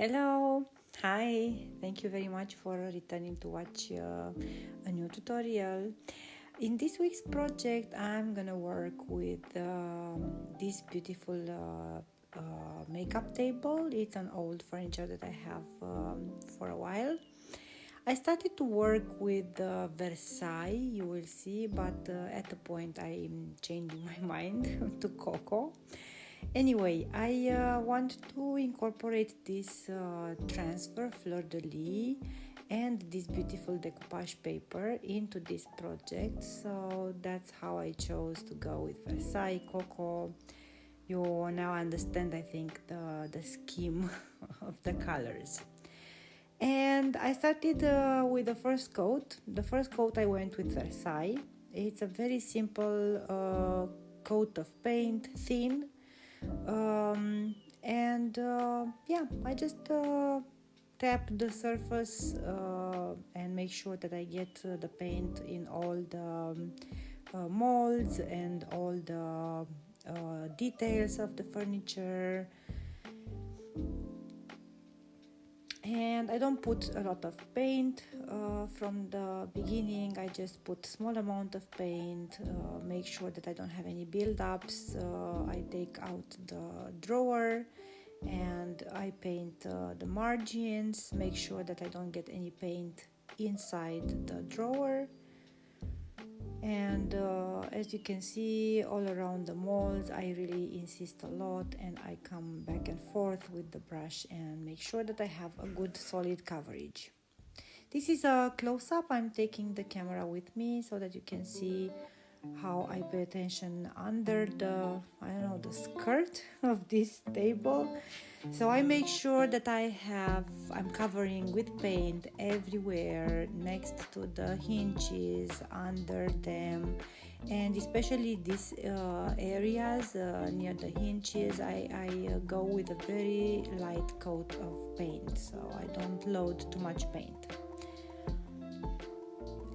Hello, hi, thank you very much for returning to watch a new tutorial. In this week's project I'm gonna work with this beautiful makeup table. It's an old furniture that I have for a while. I started to work with Versailles, you will see, but at the point I'm changing my mind to Coco. Anyway, I want to incorporate this transfer fleur-de-lis and this beautiful decoupage paper into this project, so that's how I chose to go with Versailles, Coco. You now understand, I think, the scheme of the colors. And I started with the first coat. The first coat I went with Versailles. It's a very simple coat of paint, thin. I just tap the surface and make sure that I get the paint in all the molds and all the details of the furniture. And I don't put a lot of paint from the beginning. I just put small amount of paint, make sure that I don't have any build-ups. I take out the drawer and I paint the margins, make sure that I don't get any paint inside the drawer. And as you can see, all around the molds I really insist a lot, and I come back and forth with the brush and make sure that I have a good solid coverage. This is a close-up. I'm taking the camera with me so that you can see how I pay attention under the the skirt of this table. So I make sure that I'm covering with paint everywhere, next to the hinges, under them, and especially these areas near the hinges, I go with a very light coat of paint, so I don't load too much paint.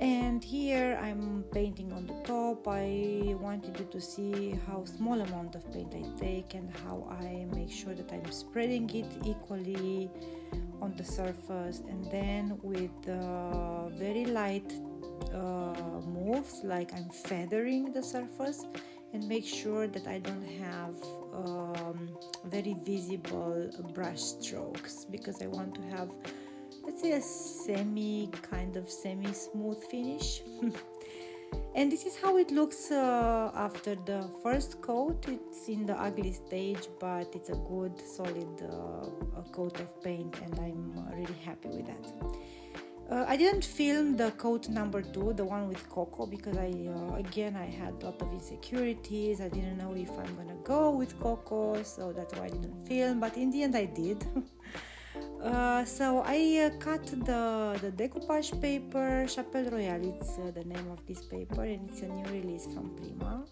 And here I'm painting on the top. I wanted you to see how small amount of paint I take and how I make sure that I'm spreading it equally on the surface, and then with very light moves, like I'm feathering the surface, and make sure that I don't have very visible brush strokes, because I want to have, let's say, a semi-smooth finish. And this is how it looks after the first coat. It's in the ugly stage, but it's a good solid coat of paint, and I'm really happy with that. I didn't film the coat number 2, the one with Coco, because I had a lot of insecurities. I didn't know if I'm gonna go with Coco, so that's why I didn't film, but in the end I did. So I cut the decoupage paper. Chateau Royale, it's the name of this paper, and it's a new release from Prima.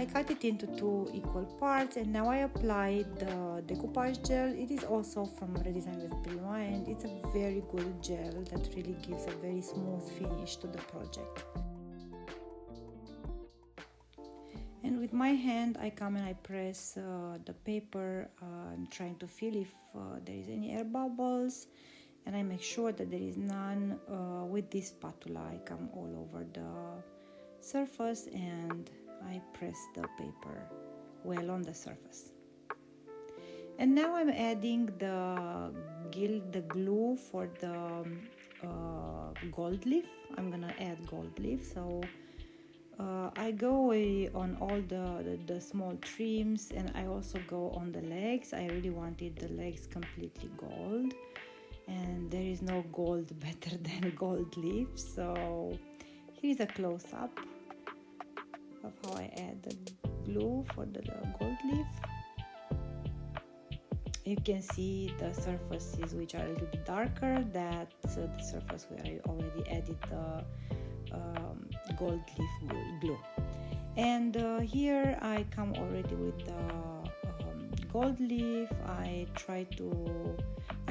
I cut it into 2 equal parts, and now I apply the decoupage gel. It is also from Redesign with Prima, and it's a very good gel that really gives a very smooth finish to the project. And with my hand I come and I press the paper. I'm trying to feel if there is any air bubbles, and I make sure that there is none. With this spatula I come all over the surface and I press the paper well on the surface. And now I'm adding the glue for the gold leaf. I'm gonna add gold leaf, so I go away on all the small trims, and I also go on the legs. I really wanted the legs completely gold, and there is no gold better than gold leaf. So here's a close-up of how I add the glue for the gold leaf. You can see the surfaces which are a little bit darker. That's the surface where I already added the gold leaf glue. And here I come already with the gold leaf. I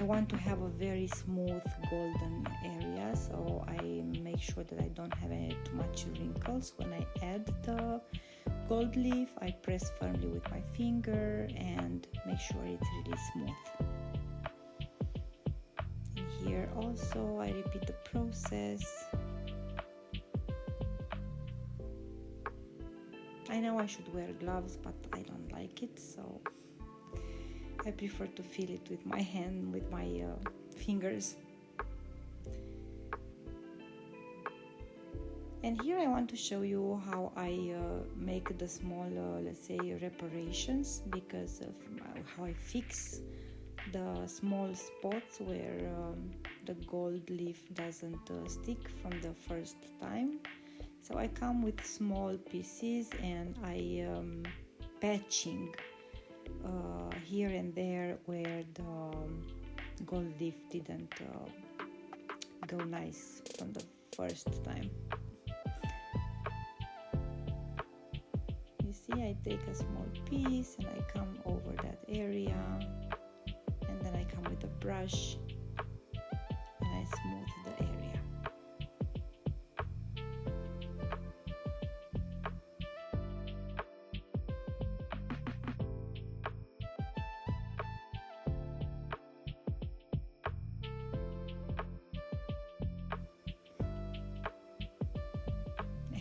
want to have a very smooth golden area, so I make sure that I don't have too much wrinkles. When I add the gold leaf, I press firmly with my finger and make sure it's really smooth. here also I repeat the process. I know I should wear gloves, but I don't like it, so I prefer to feel it with my hand, with my fingers. And here I want to show you how I make the small, let's say, reparations, because of how I fix the small spots where the gold leaf doesn't stick from the first time. So I come with small pieces and I patching here and there where the gold leaf didn't go nice from the first time. You see, I take a small piece and I come over that area, and then I come with a brush and I smooth the area.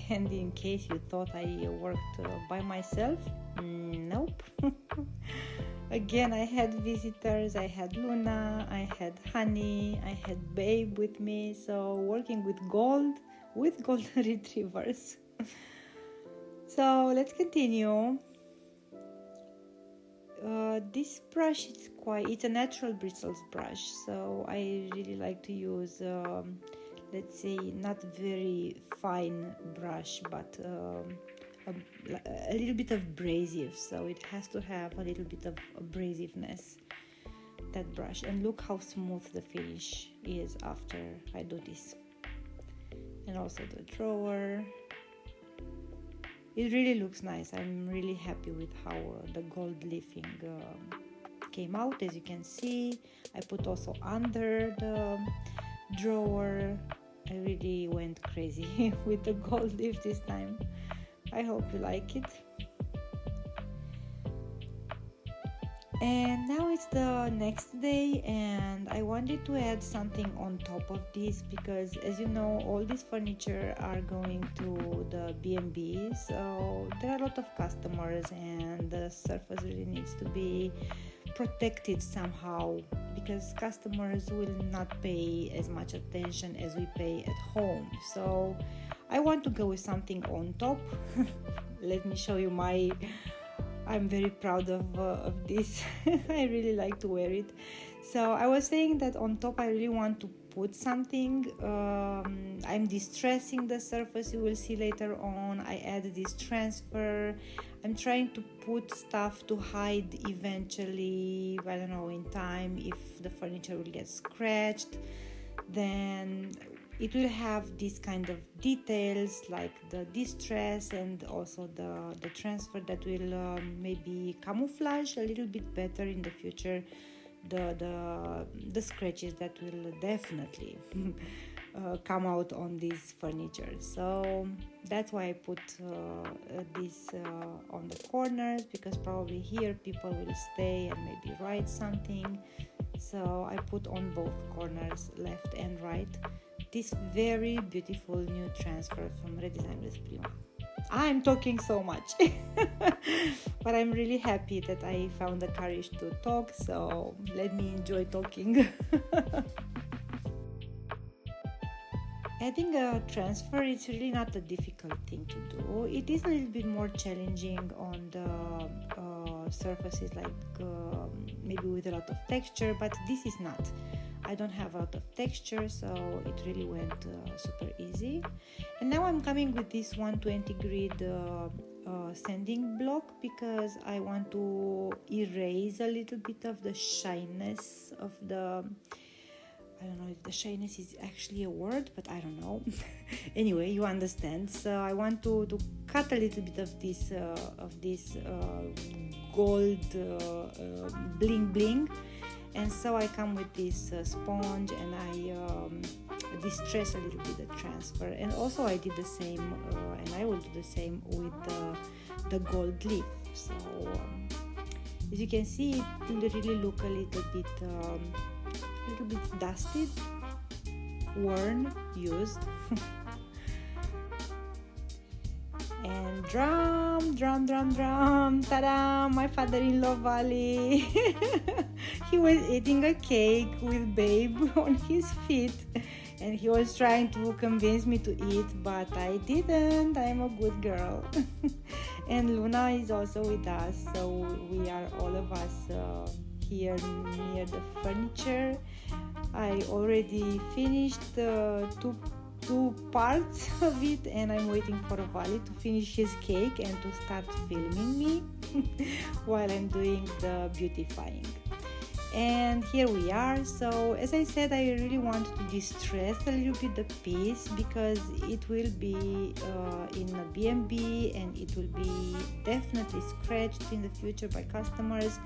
And in case you thought I worked by myself, nope. Again, I had visitors, I had Luna, I had Honey, I had Babe with me, so working with golden retrievers. So let's continue. This brush is it's a natural bristles brush, so I really like to use let's say not very fine brush, but a little bit of abrasive, so it has to have a little bit of abrasiveness, that brush. And look how smooth the finish is after I do this. And also the drawer, it really looks nice. I'm really happy with how the gold leafing came out. As you can see, I put also under the drawer. I really went crazy with the gold leaf this time. I hope you like it. And now it's the next day, and I wanted to add something on top of this, because as you know, all this furniture are going to the B&B, so there are a lot of customers and the surface really needs to be protected somehow, because customers will not pay as much attention as we pay at home. So I want to go with something on top. Let me show you I'm very proud of this. I really like to wear it. So I was saying that on top I really want to put something. I'm distressing the surface, you will see later on. I add this transfer. I'm trying to put stuff to hide eventually, I don't know, in time, if the furniture will get scratched, then it will have this kind of details like the distress and also the transfer that will maybe camouflage a little bit better in the future the scratches that will definitely come out on this furniture. So that's why I put this on the corners, because probably here people will stay and maybe write something. So I put on both corners, left and right, this very beautiful new transfer from Redesign with Prima. I'm talking so much, but I'm really happy that I found the courage to talk, so let me enjoy talking. Adding a transfer is really not a difficult thing to do. It is a little bit more challenging on the surfaces like maybe with a lot of texture, but this is not. I don't have a lot of texture, so it really went super easy. And now I'm coming with this 120 grid sanding block, because I want to erase a little bit of the shyness of the, I don't know if the shyness is actually a word, but I don't know. Anyway, you understand. So I want to cut a little bit of this gold bling bling. And so I come with this sponge and I distress a little bit the transfer. And also I did the same, and I will do the same with the gold leaf. So as you can see, it will really look a little bit a little bit dusted, worn, used. And drum, ta-da, my father-in-law Vali. He was eating a cake with Babe on his feet, and he was trying to convince me to eat, but I didn't. I'm a good girl. And Luna is also with us, so we are all of us here near the furniture. I already finished two parts of it, and I'm waiting for Vali to finish his cake and to start filming me while I'm doing the beautifying. And here we are. So as I said, I really want to distress a little bit the piece because it will be in a B&B and it will be definitely scratched in the future by customers.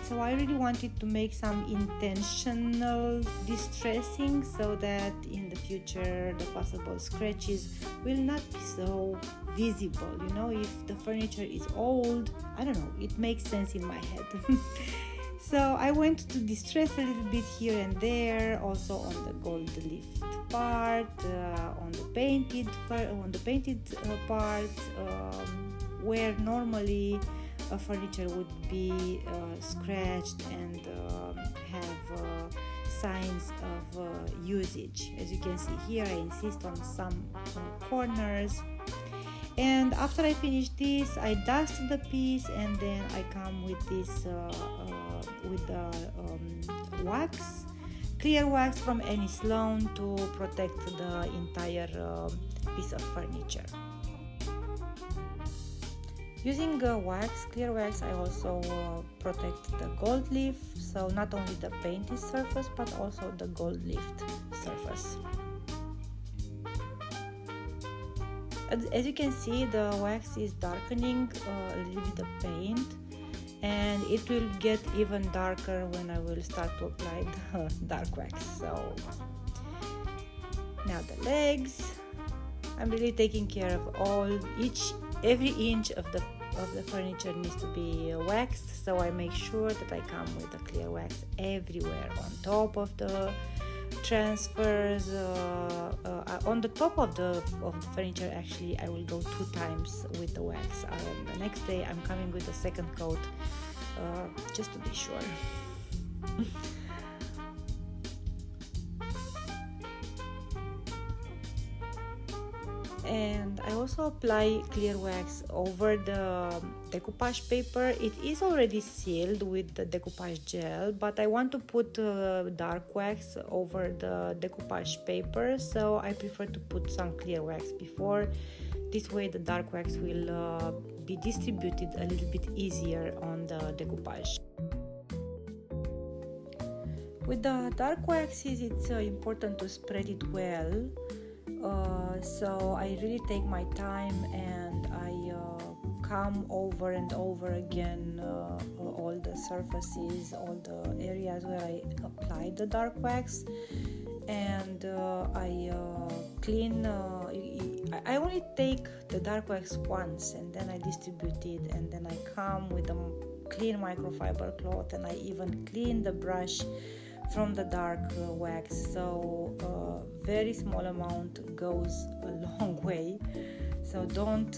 So I really wanted to make some intentional distressing so that in the future the possible scratches will not be so visible. You know, if the furniture is old, I don't know, it makes sense in my head. So I went to distress a little bit here and there, also on the gold leaf part, on the painted part, where normally a furniture would be scratched and have signs of usage. As you can see here, I insist on some corners. And after I finish this, I dust the piece, and then I come with this with the wax, clear wax from Annie Sloan to protect the entire piece of furniture. Using wax, clear wax, I also protect the gold leaf, so not only the painted surface but also the gold leafed surface. As you can see, the wax is darkening a little bit the paint, and it will get even darker when I will start to apply the dark wax. So now the legs, I'm really taking care of every inch of the furniture needs to be waxed, so I make sure that I come with the clear wax everywhere, on top of the transfers, on the top of the furniture. Actually, I will go 2 times with the wax. The next day I'm coming with a second coat, just to be sure. And I also apply clear wax over the decoupage paper. It is already sealed with the decoupage gel, but I want to put dark wax over the decoupage paper, so I prefer to put some clear wax before. This way the dark wax will be distributed a little bit easier on the decoupage. With the dark waxes, it's important to spread it well. So I really take my time, and I come over and over again all the surfaces, all the areas where I applied the dark wax, and I clean. I only take the dark wax once, and then I distribute it, and then I come with a clean microfiber cloth, and I even clean the brush from the dark wax. So very small amount goes a long way, so don't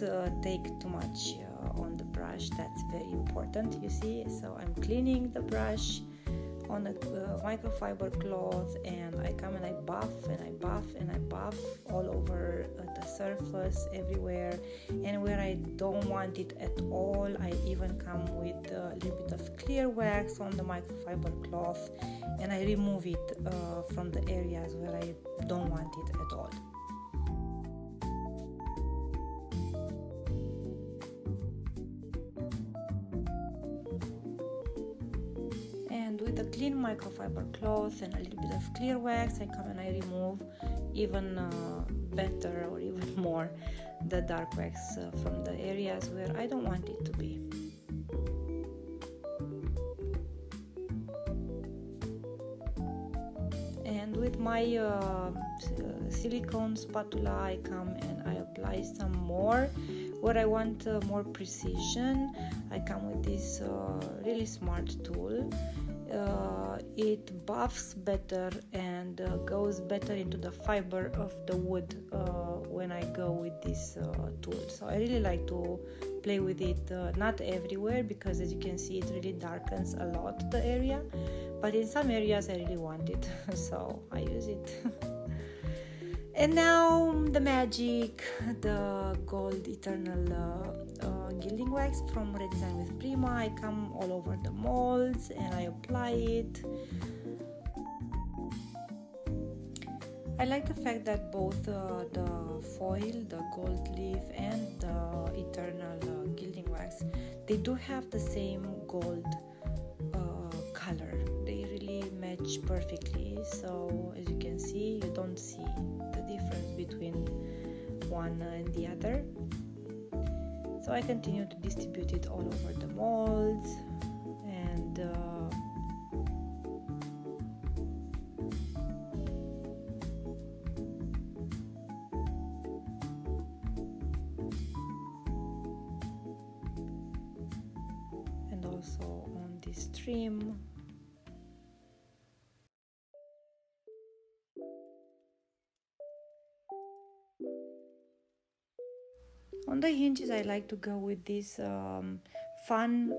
take too much on the brush. That's very important, you see. So I'm cleaning the brush on a microfiber cloth, and I come and I buff and I buff and I buff all over the surface, everywhere, and where I don't want it at all, I even come with a little bit of clear wax on the microfiber cloth, and I remove it from the areas where I don't want it at all. With a clean microfiber cloth and a little bit of clear wax, I come and I remove even better or even more the dark wax from the areas where I don't want it to be. And with my silicone spatula, I come and I apply some more. Where I want more precision, I come with this really smart tool. it buffs better and goes better into the fiber of the wood when I go with this tool. So I really like to play with it, not everywhere, because as you can see it really darkens a lot the area, but in some areas I really want it so I use it. And now the magic, the gold eternal gilding wax from Redesign with Prima. I come all over the molds and I apply it. I like the fact that both the foil, the gold leaf and the eternal gilding wax, they do have the same gold color. They really match perfectly, so as you can see, you don't see the difference between one and the other. So I continue to distribute it all over the molds, and also on this trim. On the hinges, I like to go with this fun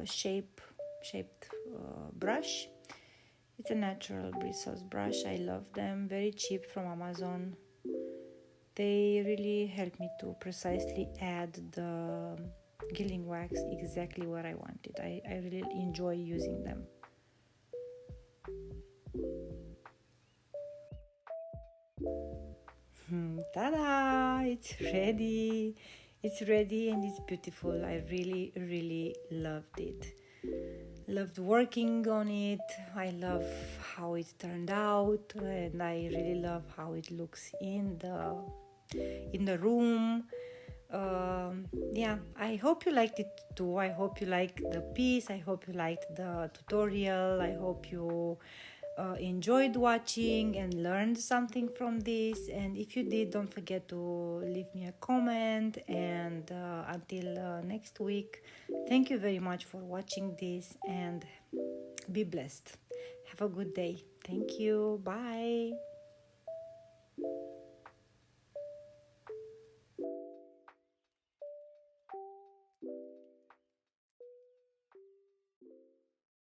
shaped brush. It's a natural bristles brush. I love them, very cheap from Amazon. They really help me to precisely add the gilding wax exactly where I want it. I really enjoy using them. Ta-da! It's ready. It's ready and it's beautiful. I really loved it. Loved working on it. I love how it turned out, and I really love how it looks in the room. Yeah, I hope you liked it too. I hope you liked the piece. I hope you liked the tutorial. I hope you enjoyed watching and learned something from this. And if you did, don't forget to leave me a comment. And until next week, thank you very much for watching this, and be blessed. Have a good day. Thank you. Bye.